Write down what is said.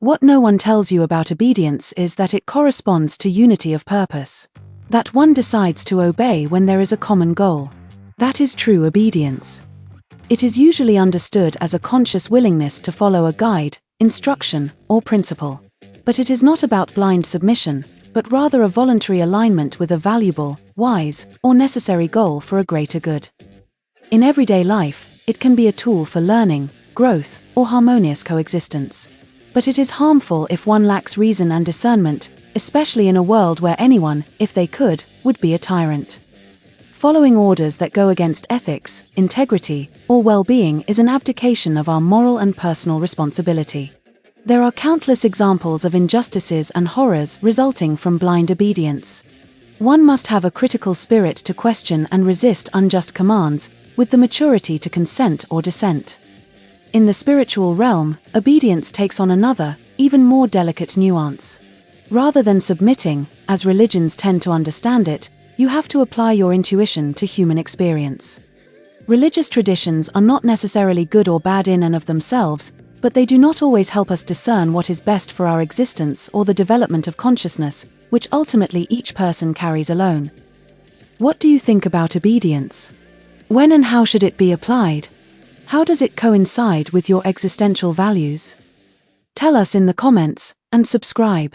What no one tells you about obedience is that it corresponds to unity of purpose. That one decides to obey when there is a common goal. That is true obedience. It is usually understood as a conscious willingness to follow a guide, instruction, or principle. But it is not about blind submission, but rather a voluntary alignment with a valuable, wise, or necessary goal for a greater good. In everyday life, it can be a tool for learning, growth, or harmonious coexistence. But it is harmful if one lacks reason and discernment, especially in a world where anyone, if they could, would be a tyrant. Following orders that go against ethics, integrity, or well-being is an abdication of our moral and personal responsibility. There are countless examples of injustices and horrors resulting from blind obedience. One must have a critical spirit to question and resist unjust commands, with the maturity to consent or dissent. In the spiritual realm, obedience takes on another, even more delicate nuance. Rather than submitting, as religions tend to understand it, you have to apply your intuition to human experience. Religious traditions are not necessarily good or bad in and of themselves, but they do not always help us discern what is best for our existence or the development of consciousness, which ultimately each person carries alone. What do you think about obedience? When and how should it be applied? How does it coincide with your existential values? Tell us in the comments, and subscribe.